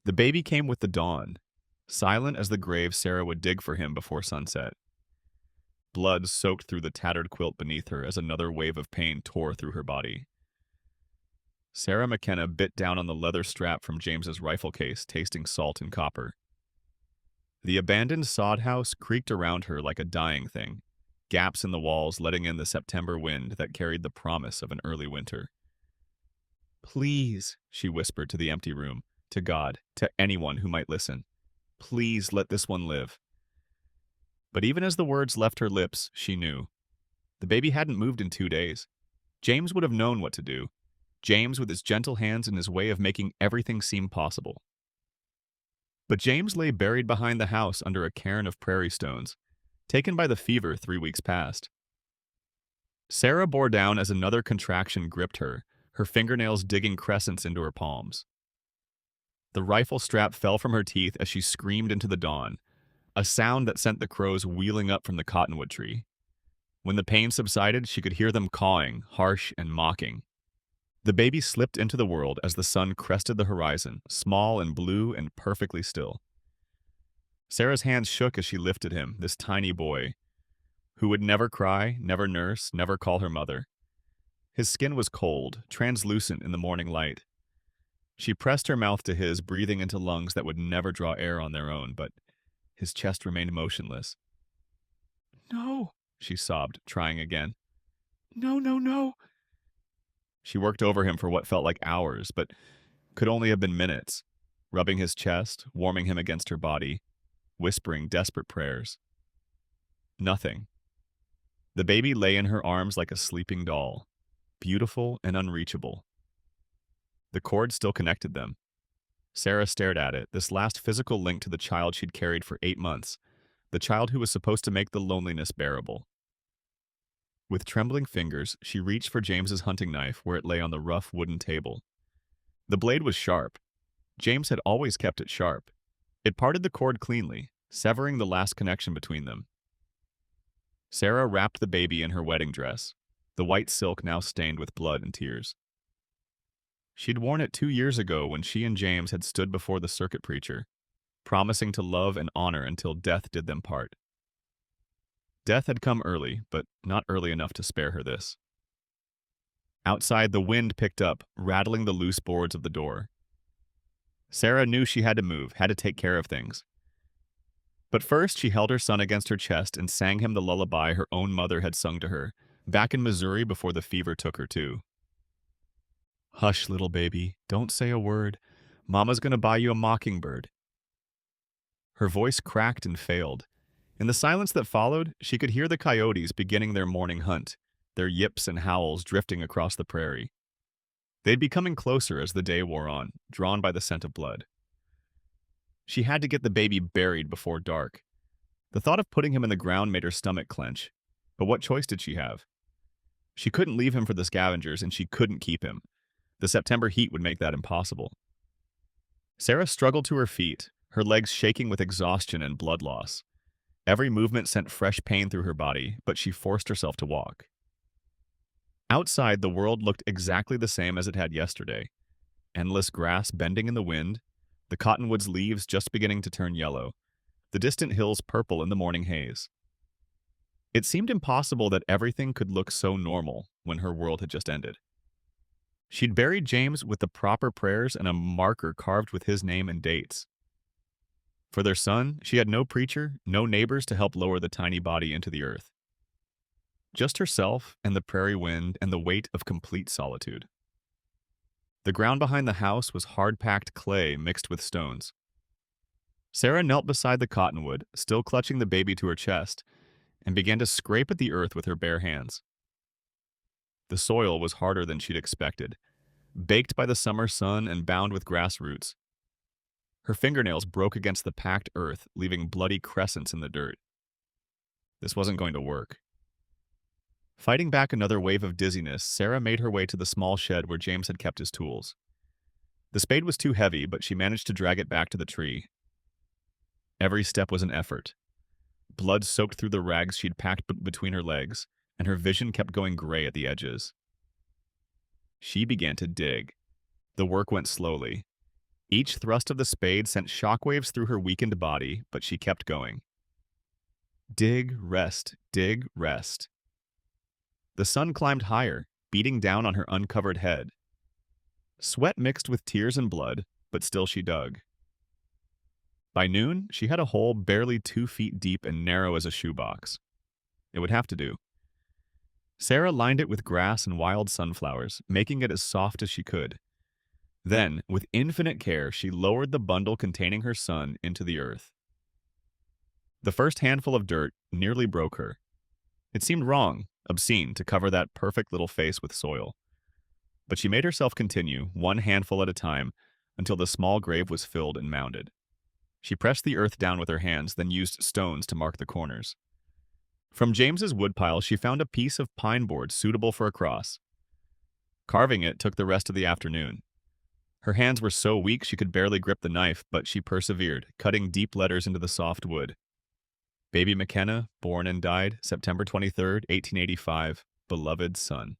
The baby came with the dawn, silent as the grave Sarah would dig for him before sunset. Blood soaked through the tattered quilt beneath her as another wave of pain tore through her body. Sarah McKenna bit down on the leather strap from James's rifle case, tasting salt and copper. The abandoned sod house creaked around her like a dying thing, gaps in the walls letting in the September wind that carried the promise of an early winter. "Please," she whispered to the empty room, to God, to anyone who might listen. "Please let this one live." But even as the words left her lips, she knew. The baby hadn't moved in 2 days. James would have known what to do. James with his gentle hands and his way of making everything seem possible. But James lay buried behind the house under a cairn of prairie stones, taken by the fever 3 weeks past. Sarah bore down as another contraction gripped her, her fingernails digging crescents into her palms. The rifle strap fell from her teeth as she screamed into the dawn, a sound that sent the crows wheeling up from the cottonwood tree. When the pain subsided, she could hear them cawing, harsh and mocking. The baby slipped into the world as the sun crested the horizon, small and blue and perfectly still. Sarah's hands shook as she lifted him, this tiny boy, who would never cry, never nurse, never call her mother. His skin was cold, translucent in the morning light. She pressed her mouth to his, breathing into lungs that would never draw air on their own, but his chest remained motionless. "No," she sobbed, trying again. "No, no, no." She worked over him for what felt like hours, but could only have been minutes, rubbing his chest, warming him against her body, whispering desperate prayers. Nothing. The baby lay in her arms like a sleeping doll, beautiful and unreachable. The cord still connected them. Sarah stared at it, this last physical link to the child she'd carried for 8 months, the child who was supposed to make the loneliness bearable. With trembling fingers, she reached for James's hunting knife where it lay on the rough wooden table. The blade was sharp. James had always kept it sharp. It parted the cord cleanly, severing the last connection between them. Sarah wrapped the baby in her wedding dress, the white silk now stained with blood and tears. She'd worn it 2 years ago when she and James had stood before the circuit preacher, promising to love and honor until death did them part. Death had come early, but not early enough to spare her this. Outside, the wind picked up, rattling the loose boards of the door. Sarah knew she had to move, had to take care of things. But first, she held her son against her chest and sang him the lullaby her own mother had sung to her, back in Missouri before the fever took her too. "Hush, little baby, don't say a word. Mama's gonna buy you a mockingbird." Her voice cracked and failed. In the silence that followed, she could hear the coyotes beginning their morning hunt, their yips and howls drifting across the prairie. They'd be coming closer as the day wore on, drawn by the scent of blood. She had to get the baby buried before dark. The thought of putting him in the ground made her stomach clench. But what choice did she have? She couldn't leave him for the scavengers, and she couldn't keep him. The September heat would make that impossible. Sarah struggled to her feet, her legs shaking with exhaustion and blood loss. Every movement sent fresh pain through her body, but she forced herself to walk. Outside, the world looked exactly the same as it had yesterday. Endless grass bending in the wind, the cottonwood's leaves just beginning to turn yellow, the distant hills purple in the morning haze. It seemed impossible that everything could look so normal when her world had just ended. She'd buried James with the proper prayers and a marker carved with his name and dates. For their son, she had no preacher, no neighbors to help lower the tiny body into the earth. Just herself and the prairie wind and the weight of complete solitude. The ground behind the house was hard-packed clay mixed with stones. Sarah knelt beside the cottonwood, still clutching the baby to her chest, and began to scrape at the earth with her bare hands. The soil was harder than she'd expected, baked by the summer sun and bound with grass roots. Her fingernails broke against the packed earth, leaving bloody crescents in the dirt. This wasn't going to work. Fighting back another wave of dizziness, Sarah made her way to the small shed where James had kept his tools. The spade was too heavy, but she managed to drag it back to the tree. Every step was an effort. Blood soaked through the rags she'd packed between her legs, and her vision kept going gray at the edges. She began to dig. The work went slowly. Each thrust of the spade sent shockwaves through her weakened body, but she kept going. Dig, rest, dig, rest. The sun climbed higher, beating down on her uncovered head. Sweat mixed with tears and blood, but still she dug. By noon, she had a hole barely 2 feet deep and narrow as a shoebox. It would have to do. Sarah lined it with grass and wild sunflowers, making it as soft as she could. Then, with infinite care, she lowered the bundle containing her son into the earth. The first handful of dirt nearly broke her. It seemed wrong, obscene, to cover that perfect little face with soil. But she made herself continue, one handful at a time, until the small grave was filled and mounded. She pressed the earth down with her hands, then used stones to mark the corners. From James's woodpile, she found a piece of pine board suitable for a cross. Carving it took the rest of the afternoon. Her hands were so weak she could barely grip the knife, but she persevered, cutting deep letters into the soft wood. Baby McKenna, born and died September 23, 1885, beloved son.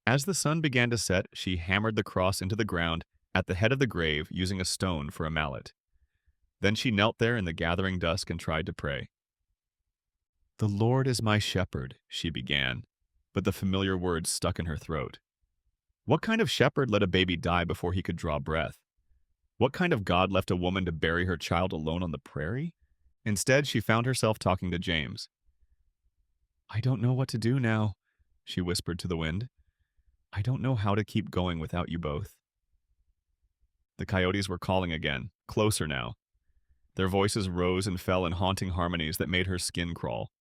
As the sun began to set, she hammered the cross into the ground at the head of the grave using a stone for a mallet. Then she knelt there in the gathering dusk and tried to pray. "The Lord is my shepherd," she began, but the familiar words stuck in her throat. What kind of shepherd let a baby die before he could draw breath? What kind of God left a woman to bury her child alone on the prairie? Instead, she found herself talking to James. "I don't know what to do now," she whispered to the wind. "I don't know how to keep going without you both." The coyotes were calling again, closer now. Their voices rose and fell in haunting harmonies that made her skin crawl.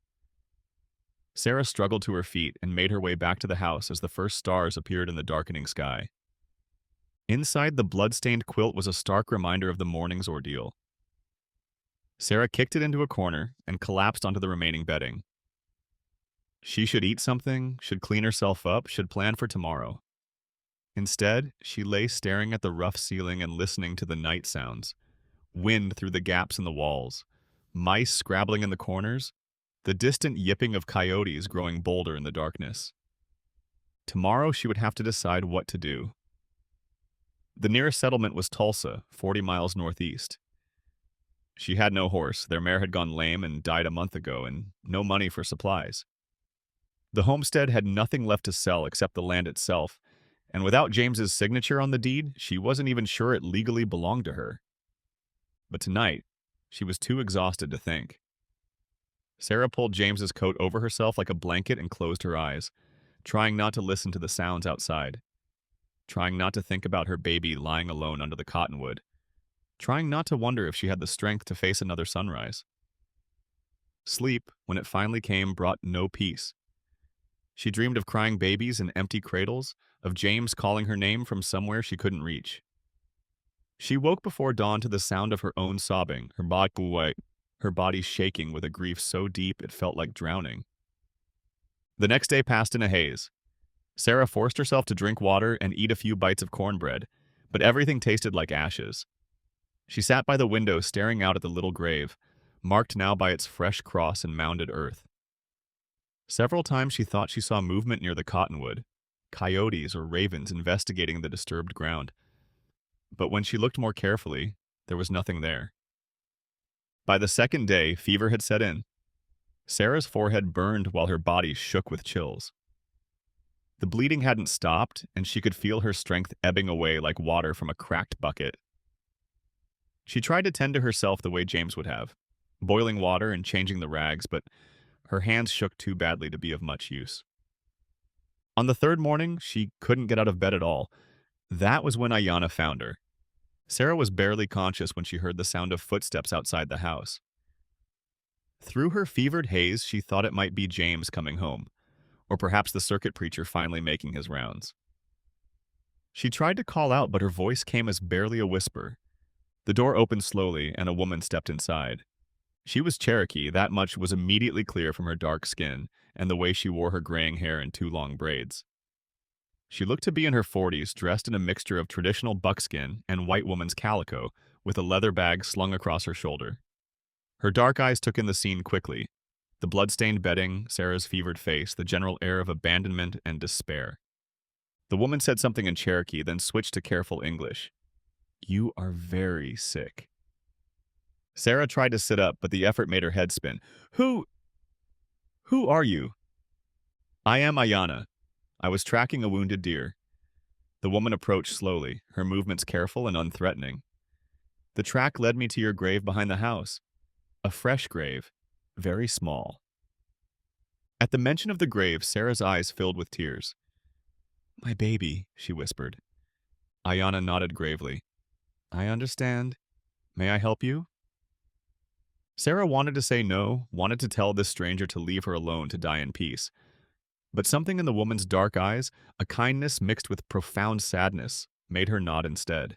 Sarah struggled to her feet and made her way back to the house as the first stars appeared in the darkening sky. Inside the blood-stained quilt was a stark reminder of the morning's ordeal. Sarah kicked it into a corner and collapsed onto the remaining bedding. She should eat something, should clean herself up, should plan for tomorrow. Instead, she lay staring at the rough ceiling and listening to the night sounds. Wind through the gaps in the walls, mice scrabbling in the corners, the distant yipping of coyotes growing bolder in the darkness. Tomorrow she would have to decide what to do. The nearest settlement was Tulsa, 40 miles northeast. She had no horse, their mare had gone lame and died a month ago, and no money for supplies. The homestead had nothing left to sell except the land itself, and without James's signature on the deed, she wasn't even sure it legally belonged to her. But tonight, she was too exhausted to think. Sarah pulled James's coat over herself like a blanket and closed her eyes, trying not to listen to the sounds outside, trying not to think about her baby lying alone under the cottonwood, trying not to wonder if she had the strength to face another sunrise. Sleep, when it finally came, brought no peace. She dreamed of crying babies and empty cradles, of James calling her name from somewhere she couldn't reach. She woke before dawn to the sound of her own sobbing, her body shaking with a grief so deep it felt like drowning. The next day passed in a haze. Sarah forced herself to drink water and eat a few bites of cornbread, but everything tasted like ashes. She sat by the window staring out at the little grave, marked now by its fresh cross and mounded earth. Several times she thought she saw movement near the cottonwood, coyotes or ravens investigating the disturbed ground. But when she looked more carefully, there was nothing there. By the second day, fever had set in. Sarah's forehead burned while her body shook with chills. The bleeding hadn't stopped, and she could feel her strength ebbing away like water from a cracked bucket. She tried to tend to herself the way James would have, boiling water and changing the rags, but her hands shook too badly to be of much use. On the third morning, she couldn't get out of bed at all. That was when Ayanna found her. Sarah was barely conscious when she heard the sound of footsteps outside the house. Through her fevered haze, she thought it might be James coming home, or perhaps the circuit preacher finally making his rounds. She tried to call out, but her voice came as barely a whisper. The door opened slowly, and a woman stepped inside. She was Cherokee, that much was immediately clear from her dark skin and the way she wore her graying hair in 2 long braids. She looked to be in her 40s, dressed in a mixture of traditional buckskin and white woman's calico, with a leather bag slung across her shoulder. Her dark eyes took in the scene quickly, the blood-stained bedding, Sarah's fevered face, the general air of abandonment and despair. The woman said something in Cherokee, then switched to careful English. You are very sick. Sarah tried to sit up, but the effort made her head spin. Who, who are you? I am Ayana. I was tracking a wounded deer. The woman approached slowly, her movements careful and unthreatening. The track led me to your grave behind the house. A fresh grave, very small. At the mention of the grave, Sarah's eyes filled with tears. My baby, she whispered. Ayana nodded gravely. I understand. May I help you? Sarah wanted to say no, wanted to tell this stranger to leave her alone to die in peace. But something in the woman's dark eyes, a kindness mixed with profound sadness, made her nod instead.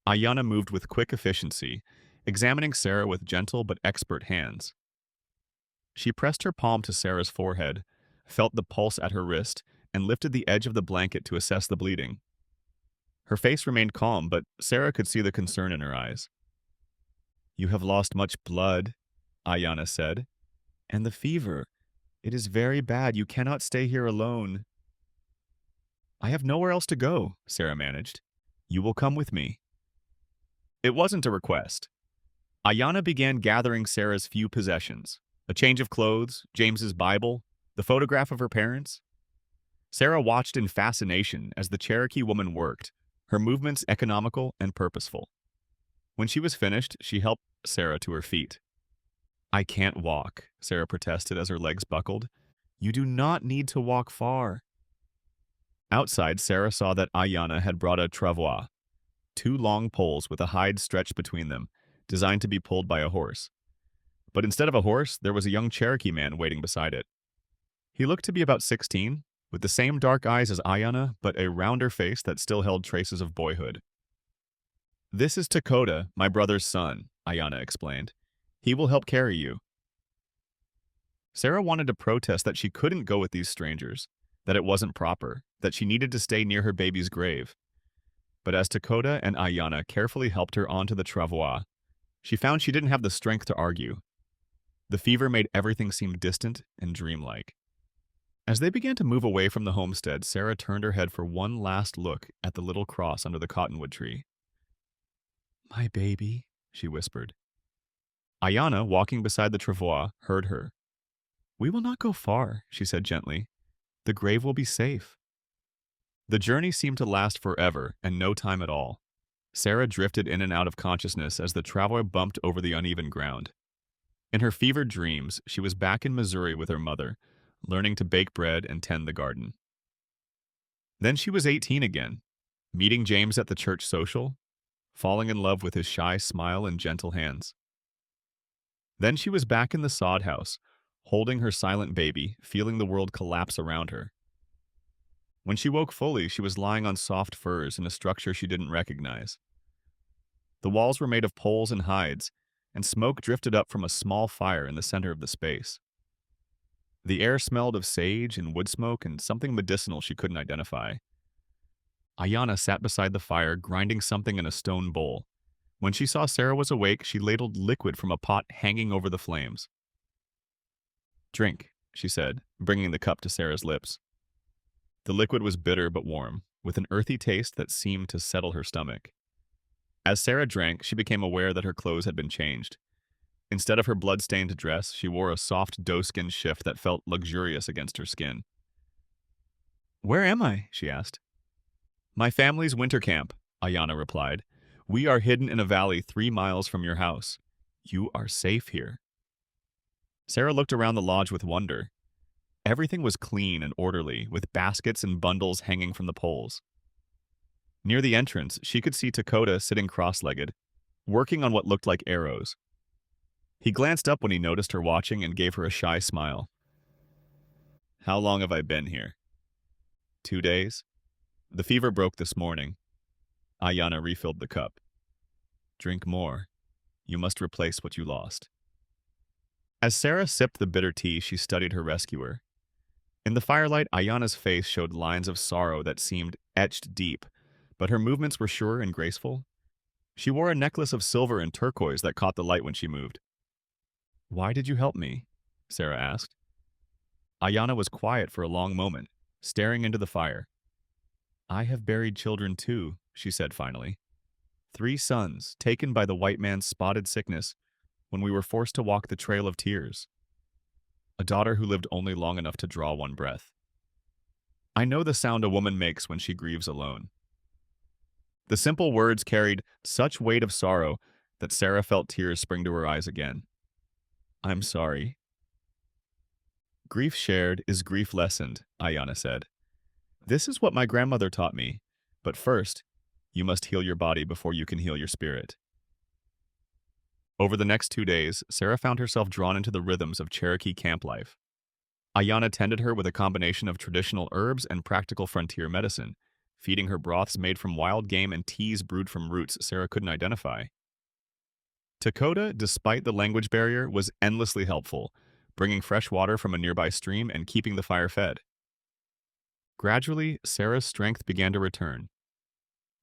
Ayana moved with quick efficiency, examining Sarah with gentle but expert hands. She pressed her palm to Sarah's forehead, felt the pulse at her wrist, and lifted the edge of the blanket to assess the bleeding. Her face remained calm, but Sarah could see the concern in her eyes. You have lost much blood, Ayana said. And the fever. It is very bad. You cannot stay here alone. I have nowhere else to go, Sarah managed. You will come with me. It wasn't a request. Ayana began gathering Sarah's few possessions. A change of clothes, James's Bible, the photograph of her parents. Sarah watched in fascination as the Cherokee woman worked, her movements economical and purposeful. When she was finished, she helped Sarah to her feet. I can't walk, Sarah protested as her legs buckled. You do not need to walk far. Outside, Sarah saw that Ayana had brought a travois, two long poles with a hide stretched between them, designed to be pulled by a horse. But instead of a horse, there was a young Cherokee man waiting beside it. He looked to be about 16, with the same dark eyes as Ayana, but a rounder face that still held traces of boyhood. This is Dakota, my brother's son, Ayana explained. He will help carry you. Sarah wanted to protest that she couldn't go with these strangers, that it wasn't proper, that she needed to stay near her baby's grave. But as Dakota and Ayana carefully helped her onto the travois, she found she didn't have the strength to argue. The fever made everything seem distant and dreamlike. As they began to move away from the homestead, Sarah turned her head for one last look at the little cross under the cottonwood tree. My baby, she whispered. Ayana, walking beside the travois, heard her. We will not go far, she said gently. The grave will be safe. The journey seemed to last forever and no time at all. Sarah drifted in and out of consciousness as the traveler bumped over the uneven ground. In her fevered dreams, she was back in Missouri with her mother, learning to bake bread and tend the garden. Then she was 18 again, meeting James at the church social, falling in love with his shy smile and gentle hands. Then she was back in the sod house, holding her silent baby, feeling the world collapse around her. When she woke fully, she was lying on soft furs in a structure she didn't recognize. The walls were made of poles and hides, and smoke drifted up from a small fire in the center of the space. The air smelled of sage and wood smoke and something medicinal she couldn't identify. Ayana sat beside the fire, grinding something in a stone bowl. When she saw Sarah was awake, she ladled liquid from a pot hanging over the flames. Drink, she said, bringing the cup to Sarah's lips. The liquid was bitter but warm, with an earthy taste that seemed to settle her stomach. As Sarah drank, she became aware that her clothes had been changed. Instead of her blood-stained dress, she wore a soft doeskin shift that felt luxurious against her skin. Where am I? She asked. My family's winter camp, Ayana replied. We are hidden in a valley 3 miles from your house. You are safe here. Sarah looked around the lodge with wonder. Everything was clean and orderly, with baskets and bundles hanging from the poles. Near the entrance, she could see Dakota sitting cross-legged, working on what looked like arrows. He glanced up when he noticed her watching and gave her a shy smile. How long have I been here? 2 days? The fever broke this morning. Ayana refilled the cup. Drink more. You must replace what you lost. As Sarah sipped the bitter tea, she studied her rescuer. In the firelight, Ayana's face showed lines of sorrow that seemed etched deep, but her movements were sure and graceful. She wore a necklace of silver and turquoise that caught the light when she moved. Why did you help me? Sarah asked. Ayana was quiet for a long moment, staring into the fire. I have buried children too, she said finally. 3 sons, taken by the white man's spotted sickness when we were forced to walk the trail of tears. A daughter who lived only long enough to draw one breath. I know the sound a woman makes when she grieves alone. The simple words carried such weight of sorrow that Sarah felt tears spring to her eyes again. I'm sorry. Grief shared is grief lessened, Ayana said. This is what my grandmother taught me. But first, you must heal your body before you can heal your spirit. Over the next 2 days, Sarah found herself drawn into the rhythms of Cherokee camp life. Ayana tended her with a combination of traditional herbs and practical frontier medicine, feeding her broths made from wild game and teas brewed from roots Sarah couldn't identify. Dakota, despite the language barrier, was endlessly helpful, bringing fresh water from a nearby stream and keeping the fire fed. Gradually, Sarah's strength began to return.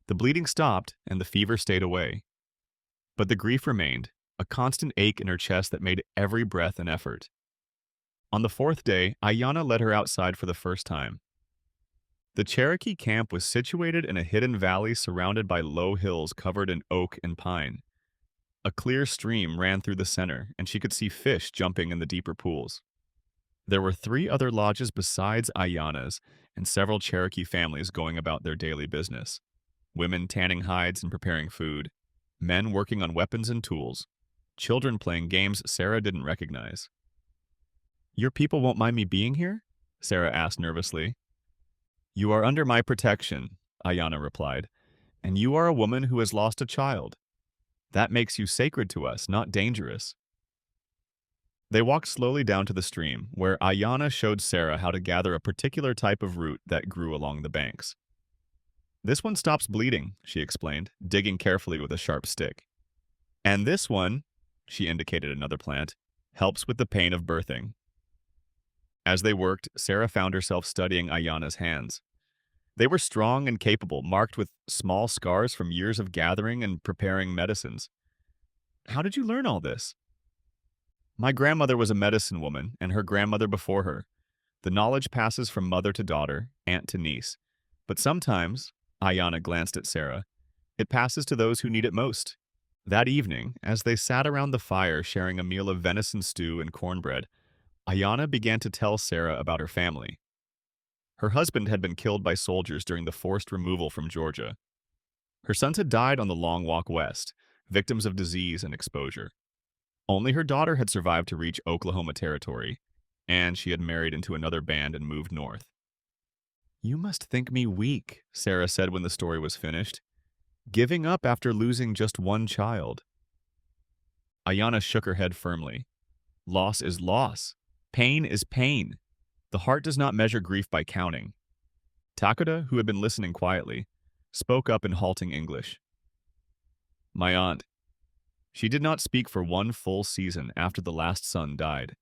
The bleeding stopped and the fever stayed away. But the grief remained, a constant ache in her chest that made every breath an effort. On the 4th day, Ayana led her outside for the first time. The Cherokee camp was situated in a hidden valley surrounded by low hills covered in oak and pine. A clear stream ran through the center, and she could see fish jumping in the deeper pools. There were 3 other lodges besides Ayana's, and several Cherokee families going about their daily business. Women tanning hides and preparing food, men working on weapons and tools, children playing games Sarah didn't recognize. Your people won't mind me being here? Sarah asked nervously. You are under my protection, Ayana replied, and you are a woman who has lost a child. That makes you sacred to us, not dangerous. They walked slowly down to the stream, where Ayana showed Sarah how to gather a particular type of root that grew along the banks. This one stops bleeding, she explained, digging carefully with a sharp stick. And this one, she indicated another plant, helps with the pain of birthing. As they worked, Sarah found herself studying Ayana's hands. They were strong and capable, marked with small scars from years of gathering and preparing medicines. How did you learn all this? My grandmother was a medicine woman, and her grandmother before her. The knowledge passes from mother to daughter, aunt to niece. But sometimes, Ayana glanced at Sarah, it passes to those who need it most. That evening, as they sat around the fire sharing a meal of venison stew and cornbread, Ayana began to tell Sarah about her family. Her husband had been killed by soldiers during the forced removal from Georgia. Her sons had died on the long walk west, victims of disease and exposure. Only her daughter had survived to reach Oklahoma territory, and she had married into another band and moved north. You must think me weak, Sarah said when the story was finished. Giving up after losing just one child. Ayana shook her head firmly. Loss is loss. Pain is pain. The heart does not measure grief by counting. Dakota, who had been listening quietly, spoke up in halting English. My aunt. She did not speak for one full season after the last son died.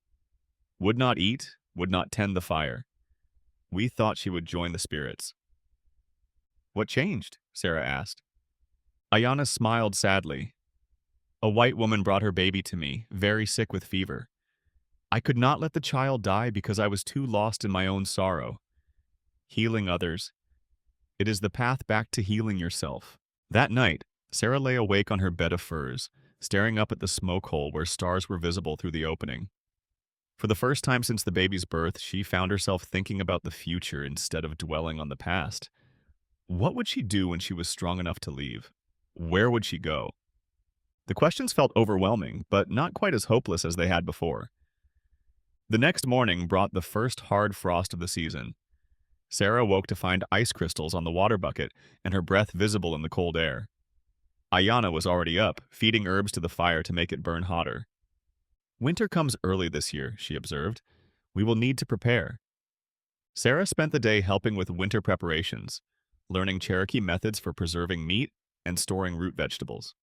Would not eat, would not tend the fire. We thought she would join the spirits. What changed? Sarah asked. Ayana smiled sadly. A white woman brought her baby to me, very sick with fever. I could not let the child die because I was too lost in my own sorrow. Healing others. It is the path back to healing yourself. That night, Sarah lay awake on her bed of furs, staring up at the smoke hole where stars were visible through the opening. For the first time since the baby's birth, she found herself thinking about the future instead of dwelling on the past. What would she do when she was strong enough to leave? Where would she go? The questions felt overwhelming, but not quite as hopeless as they had before. The next morning brought the first hard frost of the season. Sarah woke to find ice crystals on the water bucket and her breath visible in the cold air. Ayana was already up, feeding herbs to the fire to make it burn hotter. Winter comes early this year, she observed. We will need to prepare. Sarah spent the day helping with winter preparations, learning Cherokee methods for preserving meat and storing root vegetables.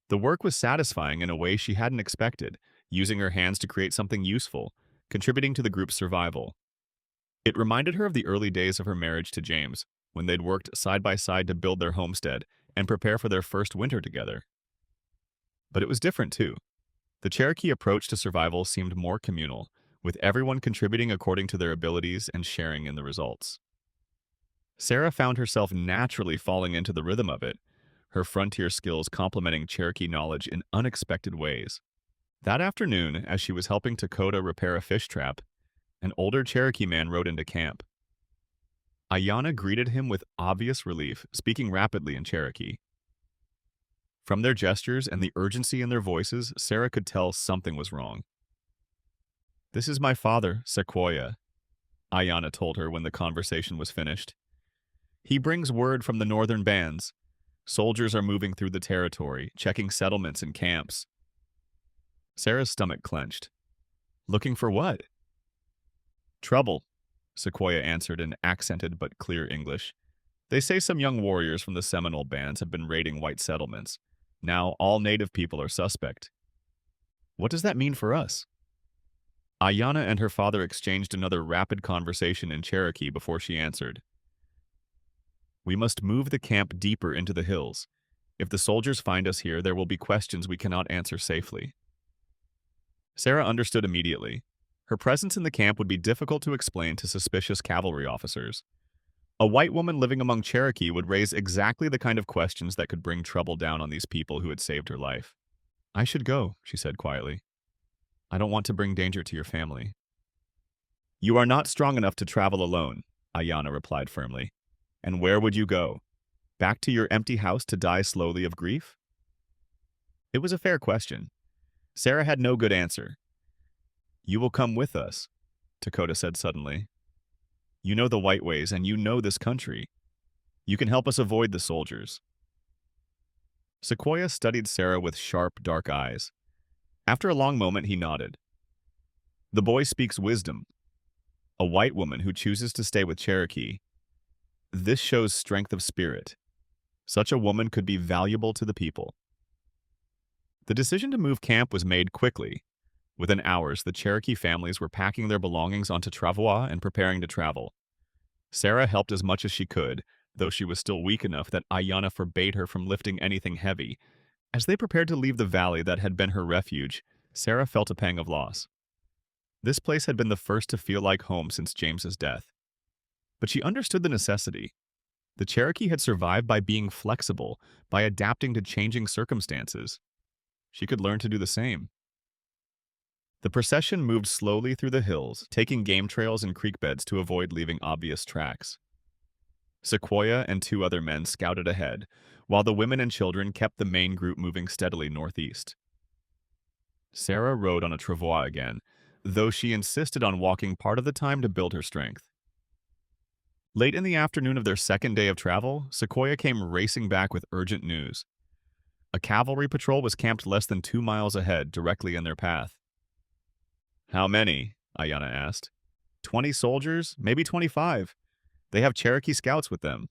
The work was satisfying in a way she hadn't expected, using her hands to create something useful, contributing to the group's survival. It reminded her of the early days of her marriage to James, when they'd worked side by side to build their homestead and prepare for their first winter together. But it was different, too. The Cherokee approach to survival seemed more communal, with everyone contributing according to their abilities and sharing in the results. Sarah found herself naturally falling into the rhythm of it, her frontier skills complementing Cherokee knowledge in unexpected ways. That afternoon, as she was helping Dakota repair a fish trap, an older Cherokee man rode into camp. Ayanna greeted him with obvious relief, speaking rapidly in Cherokee. From their gestures and the urgency in their voices, Sarah could tell something was wrong. "This is my father, Sequoia," Ayanna told her when the conversation was finished. "He brings word from the northern bands. Soldiers are moving through the territory, checking settlements and camps." Sarah's stomach clenched. "Looking for what?" "Trouble," Sequoia answered in accented but clear English. "They say some young warriors from the Seminole bands have been raiding white settlements. Now all native people are suspect." "What does that mean for us?" Ayanna and her father exchanged another rapid conversation in Cherokee before she answered. "We must move the camp deeper into the hills. If the soldiers find us here, there will be questions we cannot answer safely." Sarah understood immediately. Her presence in the camp would be difficult to explain to suspicious cavalry officers. A white woman living among Cherokee would raise exactly the kind of questions that could bring trouble down on these people who had saved her life. "I should go," she said quietly. "I don't want to bring danger to your family." "You are not strong enough to travel alone," Ayanna replied firmly. "And where would you go? Back to your empty house to die slowly of grief?" It was a fair question. Sarah had no good answer. "You will come with us," Dakota said suddenly. "You know the white ways, and you know this country. You can help us avoid the soldiers." Sequoia studied Sarah with sharp, dark eyes. After a long moment, he nodded. "The boy speaks wisdom. A white woman who chooses to stay with Cherokee. This shows strength of spirit. Such a woman could be valuable to the people." The decision to move camp was made quickly. Within hours, the Cherokee families were packing their belongings onto travois and preparing to travel. Sarah helped as much as she could, though she was still weak enough that Ayanna forbade her from lifting anything heavy. As they prepared to leave the valley that had been her refuge, Sarah felt a pang of loss. This place had been the first to feel like home since James's death. But she understood the necessity. The Cherokee had survived by being flexible, by adapting to changing circumstances. She could learn to do the same. The procession moved slowly through the hills, taking game trails and creek beds to avoid leaving obvious tracks. Sequoia and two other men scouted ahead, while the women and children kept the main group moving steadily northeast. Sarah rode on a travois again, though she insisted on walking part of the time to build her strength. Late in the afternoon of their second day of travel, Sequoia came racing back with urgent news. A cavalry patrol was camped less than 2 miles ahead, directly in their path. "How many?" Ayanna asked. 20 soldiers, maybe 25. They have Cherokee scouts with them."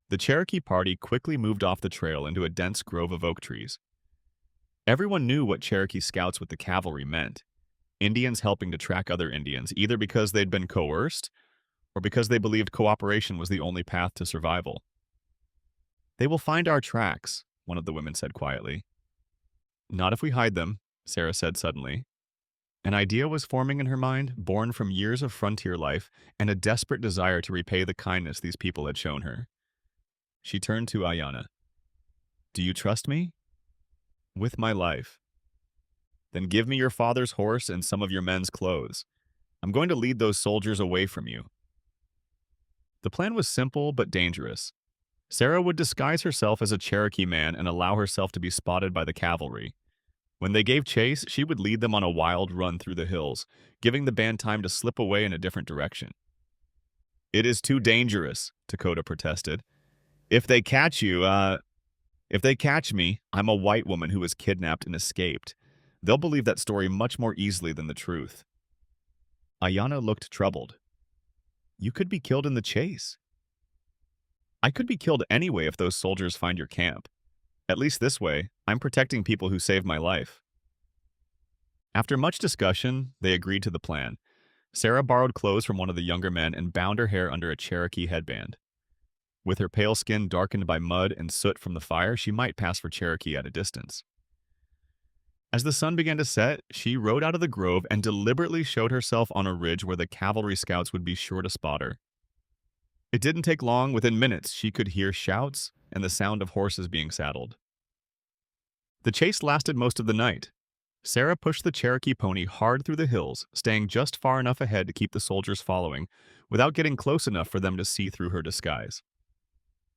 The Cherokee party quickly moved off the trail into a dense grove of oak trees. Everyone knew what Cherokee scouts with the cavalry meant. Indians helping to track other Indians, either because they'd been coerced or because they believed cooperation was the only path to survival. "They will find our tracks," one of the women said quietly. "Not if we hide them," Sarah said suddenly. An idea was forming in her mind, born from years of frontier life and a desperate desire to repay the kindness these people had shown her. She turned to Ayanna. "Do you trust me?" "With my life." "Then give me your father's horse and some of your men's clothes. I'm going to lead those soldiers away from you." The plan was simple but dangerous. Sarah would disguise herself as a Cherokee man and allow herself to be spotted by the cavalry. When they gave chase, she would lead them on a wild run through the hills, giving the band time to slip away in a different direction. "It is too dangerous," Dakota protested. If they catch me, I'm a white woman who was kidnapped and escaped. They'll believe that story much more easily than the truth." Ayanna looked troubled. "You could be killed in the chase." "I could be killed anyway if those soldiers find your camp. At least this way, I'm protecting people who saved my life." After much discussion, they agreed to the plan. Sarah borrowed clothes from one of the younger men and bound her hair under a Cherokee headband. With her pale skin darkened by mud and soot from the fire, she might pass for Cherokee at a distance. As the sun began to set, she rode out of the grove and deliberately showed herself on a ridge where the cavalry scouts would be sure to spot her. It didn't take long. Within minutes, she could hear shouts, and the sound of horses being saddled. The chase lasted most of the night. Sarah pushed the Cherokee pony hard through the hills, staying just far enough ahead to keep the soldiers following, without getting close enough for them to see through her disguise.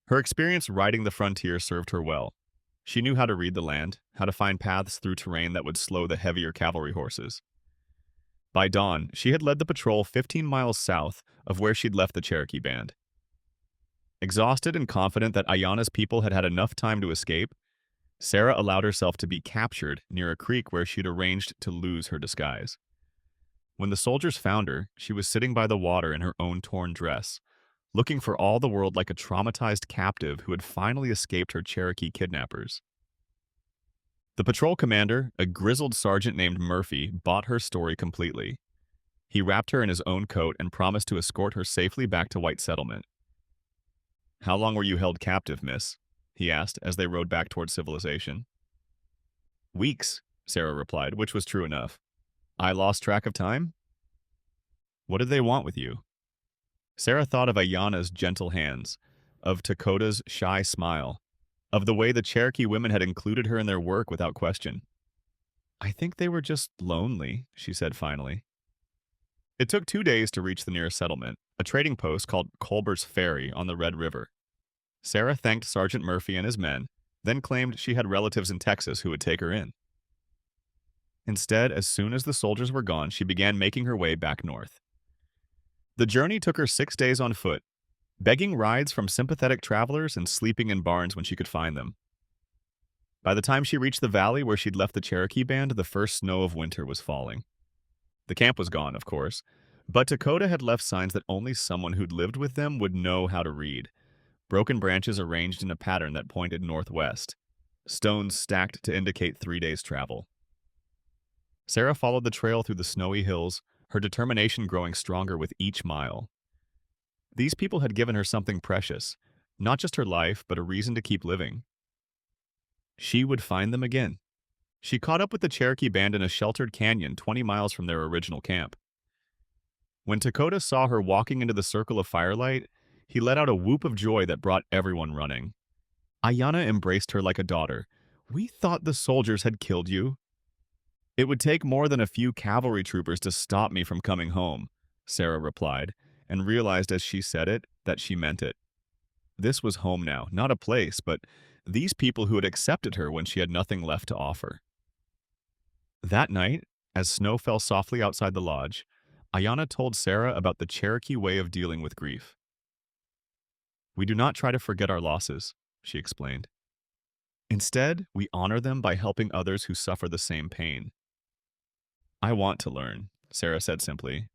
Her experience riding the frontier served her well. She knew how to read the land, how to find paths through terrain that would slow the heavier cavalry horses. By dawn, she had led the patrol 15 miles south of where she'd left the Cherokee band. Exhausted and confident that Ayana's people had had enough time to escape, Sarah allowed herself to be captured near a creek where she'd arranged to lose her disguise. When the soldiers found her, she was sitting by the water in her own torn dress, looking for all the world like a traumatized captive who had finally escaped her Cherokee kidnappers. The patrol commander, a grizzled sergeant named Murphy, bought her story completely. He wrapped her in his own coat and promised to escort her safely back to White Settlement. "How long were you held captive, miss?" he asked as they rode back toward civilization. "Weeks," Sarah replied, which was true enough. "I lost track of time?" "What did they want with you?" Sarah thought of Ayana's gentle hands, of Takota's shy smile, of the way the Cherokee women had included her in their work without question. "I think they were just lonely," she said finally. It took 2 days to reach the nearest settlement, a trading post called Culber's Ferry on the Red River. Sarah thanked Sergeant Murphy and his men, then claimed she had relatives in Texas who would take her in. Instead, as soon as the soldiers were gone, she began making her way back north. The journey took her 6 days on foot, begging rides from sympathetic travelers and sleeping in barns when she could find them. By the time she reached the valley where she'd left the Cherokee band, the first snow of winter was falling. The camp was gone, of course, but Takota had left signs that only someone who'd lived with them would know how to read. Broken branches arranged in a pattern that pointed northwest, stones stacked to indicate 3 days' travel. Sarah followed the trail through the snowy hills, her determination growing stronger with each mile. These people had given her something precious, not just her life, but a reason to keep living. She would find them again. She caught up with the Cherokee band in a sheltered canyon 20 miles from their original camp. When Takota saw her walking into the circle of firelight, he let out a whoop of joy that brought everyone running. Ayana embraced her like a daughter. "We thought the soldiers had killed you." "It would take more than a few cavalry troopers to stop me from coming home," Sarah replied, and realized as she said it that she meant it. This was home now, not a place, but these people who had accepted her when she had nothing left to offer. That night, as snow fell softly outside the lodge, Ayana told Sarah about the Cherokee way of dealing with grief. "We do not try to forget our losses," she explained. "Instead, we honor them by helping others who suffer the same pain." "I want to learn," Sarah said simply.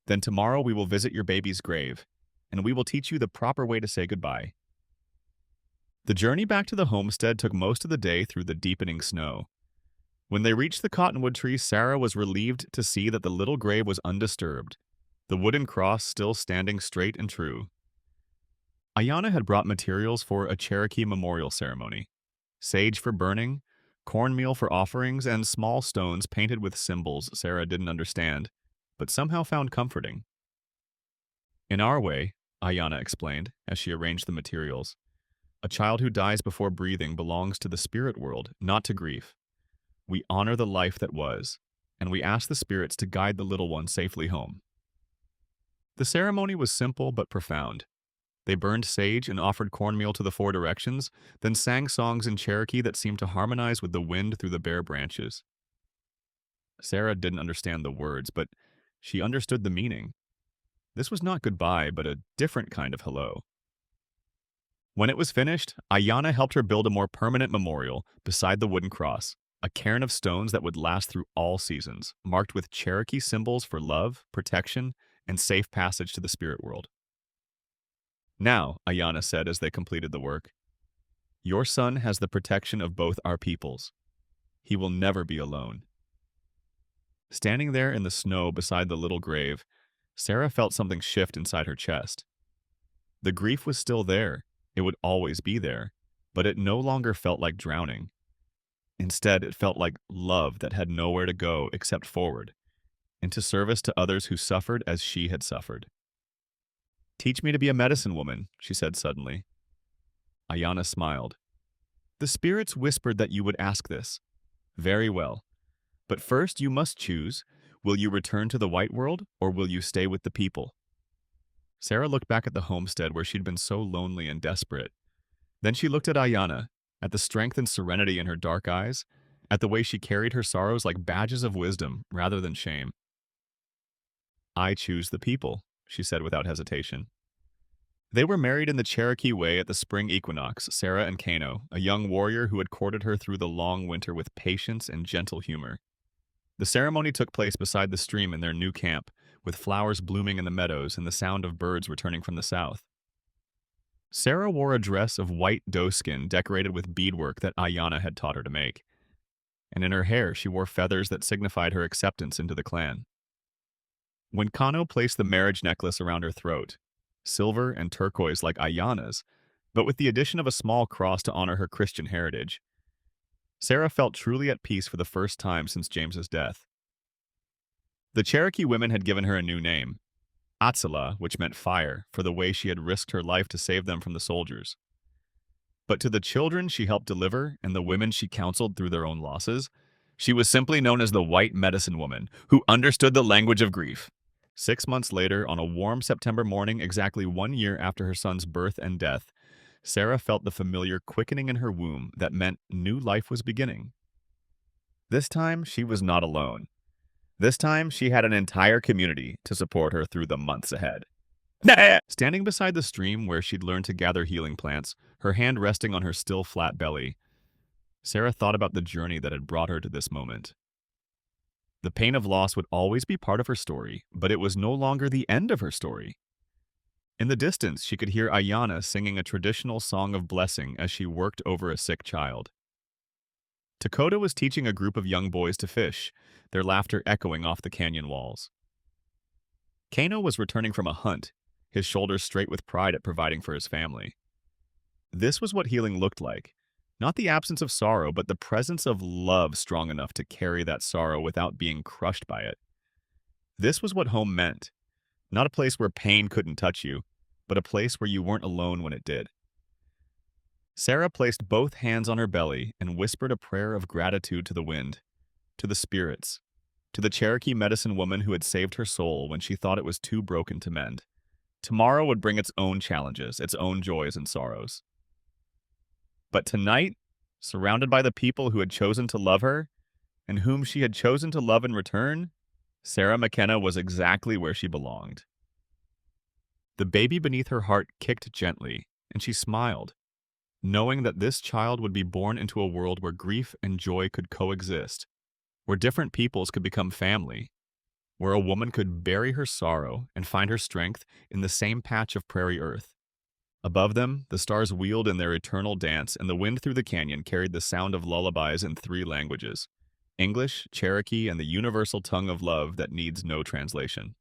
"Then tomorrow we will visit your baby's grave, and we will teach you the proper way to say goodbye." The journey back to the homestead took most of the day through the deepening snow. When they reached the cottonwood tree, Sarah was relieved to see that the little grave was undisturbed, the wooden cross still standing straight and true. Ayana had brought materials for a Cherokee memorial ceremony: sage for burning, cornmeal for offerings, and small stones painted with symbols Sarah didn't understand, but somehow found comforting. "In our way," Ayana explained as she arranged the materials, "a child who dies before breathing belongs to the spirit world, not to grief. We honor the life that was, and we ask the spirits to guide the little one safely home." The ceremony was simple but profound. They burned sage and offered cornmeal to the 4 directions, then sang songs in Cherokee that seemed to harmonize with the wind through the bare branches. Sarah didn't understand the words, but she understood the meaning. This was not goodbye, but a different kind of hello. When it was finished, Ayana helped her build a more permanent memorial beside the wooden cross, a cairn of stones that would last through all seasons, marked with Cherokee symbols for love, protection, and safe passage to the spirit world. "Now," Ayana said as they completed the work, "your son has the protection of both our peoples. He will never be alone." Standing there in the snow beside the little grave, Sarah felt something shift inside her chest. The grief was still there. It would always be there, but it no longer felt like drowning. Instead, it felt like love that had nowhere to go except forward, into service to others who suffered as she had suffered. "Teach me to be a medicine woman," she said suddenly. Ayana smiled. The spirits whispered that you would ask this. Very well. But first you must choose. Will you return to the white world, or will you stay with the people? Sarah looked back at the homestead where she'd been so lonely and desperate. Then she looked at Ayana, at the strength and serenity in her dark eyes, at the way she carried her sorrows like badges of wisdom rather than shame. I choose the people, she said without hesitation. They were married in the Cherokee way at the spring equinox, Sarah and Kano, a young warrior who had courted her through the long winter with patience and gentle humor. The ceremony took place beside the stream in their new camp, with flowers blooming in the meadows and the sound of birds returning from the south. Sarah wore a dress of white doeskin decorated with beadwork that Ayana had taught her to make, and in her hair she wore feathers that signified her acceptance into the clan. When Kano placed the marriage necklace around her throat, silver and turquoise like Ayana's, but with the addition of a small cross to honor her Christian heritage, Sarah felt truly at peace for the first time since James's death. The Cherokee women had given her a new name, Atsala, which meant fire, for the way she had risked her life to save them from the soldiers. But to the children she helped deliver and the women she counseled through their own losses, she was simply known as the White Medicine Woman, who understood the language of grief. 6 months later, on a warm September morning exactly 1 year after her son's birth and death, Sarah felt the familiar quickening in her womb that meant new life was beginning. This time, she was not alone. This time, she had an entire community to support her through the months ahead. Standing beside the stream where she'd learned to gather healing plants, her hand resting on her still flat belly, Sarah thought about the journey that had brought her to this moment. The pain of loss would always be part of her story, but it was no longer the end of her story. In the distance, she could hear Ayana singing a traditional song of blessing as she worked over a sick child. Dakota was teaching a group of young boys to fish, their laughter echoing off the canyon walls. Kano was returning from a hunt, his shoulders straight with pride at providing for his family. This was what healing looked like. Not the absence of sorrow, but the presence of love strong enough to carry that sorrow without being crushed by it. This was what home meant. Not a place where pain couldn't touch you, but a place where you weren't alone when it did. Sarah placed both hands on her belly and whispered a prayer of gratitude to the wind, to the spirits, to the Cherokee medicine woman who had saved her soul when she thought it was too broken to mend. Tomorrow would bring its own challenges, its own joys and sorrows. But tonight, surrounded by the people who had chosen to love her, and whom she had chosen to love in return, Sarah McKenna was exactly where she belonged. The baby beneath her heart kicked gently, and she smiled, knowing that this child would be born into a world where grief and joy could coexist, where different peoples could become family, where a woman could bury her sorrow and find her strength in the same patch of prairie earth. Above them, the stars wheeled in their eternal dance, and the wind through the canyon carried the sound of lullabies in 3 languages: English, Cherokee, and the universal tongue of love that needs no translation.